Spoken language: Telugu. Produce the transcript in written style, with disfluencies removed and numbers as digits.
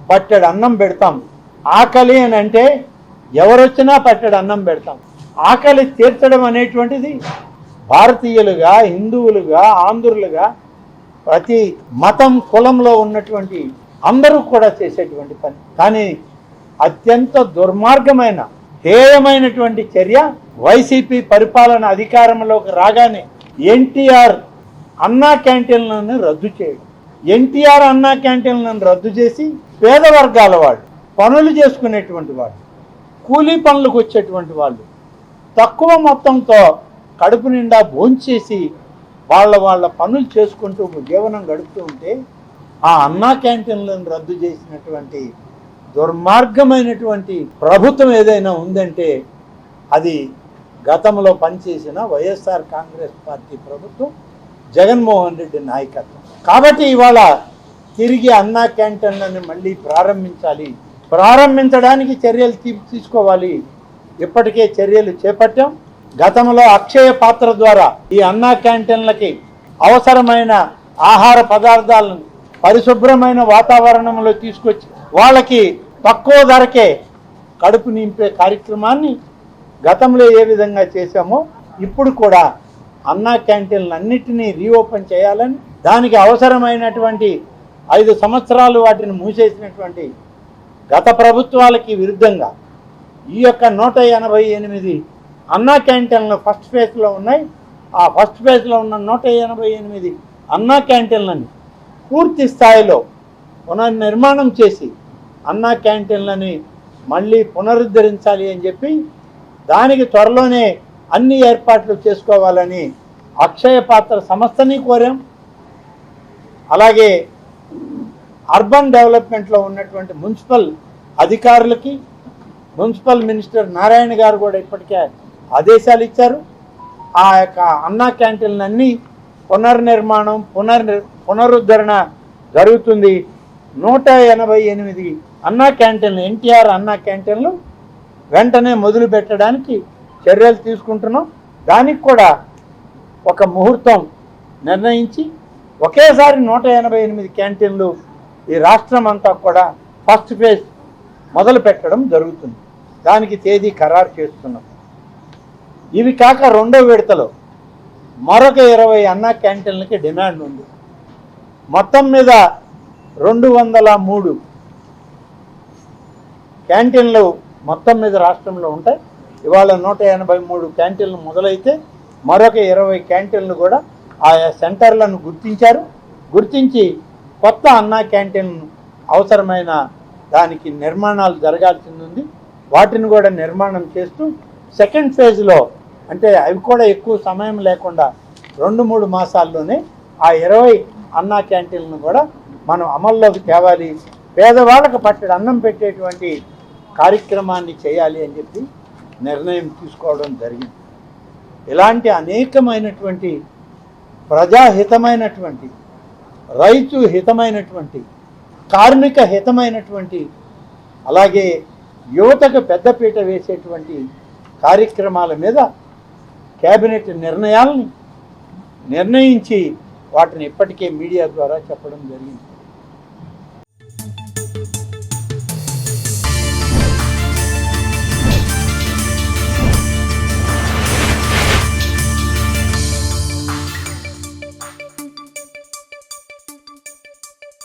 పట్టెడు అన్నం పెడతాం. ఆకలి అని అంటే ఎవరొచ్చినా పట్టెడు అన్నం పెడతాం. ఆకలి తీర్చడం అనేటువంటిది భారతీయులుగా, హిందువులుగా, ఆంధ్రులుగా, ప్రతి మతం కులంలో ఉన్నటువంటి అందరూ కూడా చేసేటువంటి పని. కానీ అత్యంత దుర్మార్గమైన హేయమైనటువంటి చర్య వైసీపీ పరిపాలన అధికారంలోకి రాగానే ఎన్టీఆర్ అన్నా క్యాంటీన్లను రద్దు చేయడం. ఎన్టీఆర్ అన్నా క్యాంటీన్లను రద్దు చేసి పేద వర్గాల వాళ్ళు, పనులు చేసుకునేటువంటి వాళ్ళు, కూలీ పనులకు వచ్చేటువంటి వాళ్ళు తక్కువ మొత్తంతో కడుపు నిండా భోంచేసి వాళ్ళ పనులు చేసుకుంటూ జీవనం గడుపుతూ ఉంటే ఆ అన్నా క్యాంటీన్లను రద్దు చేసినటువంటి దుర్మార్గమైనటువంటి ప్రభుత్వం ఏదైనా ఉందంటే అది గతంలో పనిచేసిన వైఎస్ఆర్ కాంగ్రెస్ పార్టీ ప్రభుత్వం, జగన్మోహన్ రెడ్డి నాయకత్వం. కాబట్టి ఇవాళ తిరిగి అన్నా క్యాంటీన్లను మళ్ళీ ప్రారంభించాలి. ప్రారంభించడానికి చర్యలు తీసుకోవాలి. ఇప్పటికే చర్యలు చేపట్టాం. గతంలో అక్షయ పాత్ర ద్వారా ఈ అన్నా క్యాంటీన్లకి అవసరమైన ఆహార పదార్థాలను పరిశుభ్రమైన వాతావరణంలో తీసుకొచ్చి వాళ్ళకి తక్కువ ధరకే కడుపు నింపే కార్యక్రమాన్ని గతంలో ఏ విధంగా చేశామో ఇప్పుడు కూడా అన్నా క్యాంటీన్లన్నిటినీ రీఓపెన్ చేయాలని, దానికి అవసరమైనటువంటి 5 సంవత్సరాలు వాటిని మూసేసినటువంటి గత ప్రభుత్వాలకి విరుద్ధంగా ఈ యొక్క 188 అన్నా క్యాంటీన్లు ఫస్ట్ ఫేజ్లో ఉన్నాయి. ఆ ఫస్ట్ ఫేజ్లో ఉన్న 188 అన్నా క్యాంటీన్లని పూర్తి స్థాయిలో పునర్నిర్మాణం చేసి అన్నా క్యాంటీన్లని మళ్ళీ పునరుద్ధరించాలి అని చెప్పి దానికి త్వరలోనే అన్ని ఏర్పాట్లు చేసుకోవాలని అక్షయ పాత్ర సంస్థని కోరాం. అలాగే అర్బన్ డెవలప్మెంట్లో ఉన్నటువంటి మున్సిపల్ అధికారులకి మున్సిపల్ మినిస్టర్ నారాయణ గారు కూడా ఇప్పటికే ఆదేశాలు ఇచ్చారు. ఆ యొక్క అన్నా క్యాంటీన్లన్నీ పునర్నిర్మాణం పునరుద్ధరణ జరుగుతుంది. 188 అన్నా క్యాంటీన్లు, ఎన్టీఆర్ అన్నా క్యాంటీన్లు వెంటనే మొదలు పెట్టడానికి చర్యలు తీసుకుంటున్నాం. దానికి కూడా ఒక ముహూర్తం నిర్ణయించి ఒకేసారి 188 క్యాంటీన్లు ఈ రాష్ట్రం అంతా కూడా ఫస్ట్ ఫేజ్ మొదలు పెట్టడం జరుగుతుంది. దానికి తేదీ ఖరారు చేస్తున్నాం. ఇవి కాక రెండో విడతలో మరొక 20 అన్నా క్యాంటీన్లకి డిమాండ్ ఉంది. మొత్తం మీద 203 క్యాంటీన్లు మొత్తం మీద రాష్ట్రంలో ఉంటాయి. ఇవాళ 183 క్యాంటీన్లు మొదలైతే మరొక 20 క్యాంటీన్లు కూడా ఆయా సెంటర్లను గుర్తించి కొత్త అన్నా క్యాంటీన్లు అవసరమైన దానికి నిర్మాణాలు జరగాల్సింది ఉంది. వాటిని కూడా నిర్మాణం చేస్తూ సెకండ్ ఫేజ్లో, అంటే అవి కూడా ఎక్కువ సమయం లేకుండా 2-3 మాసాల్లోనే ఆ 20 అన్నా క్యాంటీన్లను కూడా మనం అమల్లోకి తేవాలి. పేదవాళ్ళకు పట్టెడు అన్నం పెట్టేటువంటి కార్యక్రమాన్ని చేయాలి అని చెప్పి నిర్ణయం తీసుకోవడం జరిగింది. ఇలాంటి అనేకమైనటువంటి ప్రజాహితమైనటువంటి, రైతు హితమైనటువంటి, కార్మిక హితమైనటువంటి, అలాగే యువతకు పెద్దపీట వేసేటువంటి కార్యక్రమాల మీద కేబినెట్ నిర్ణయాలని నిర్ణయించి వాటిని ఇప్పటికే మీడియా ద్వారా చెప్పడం జరిగింది.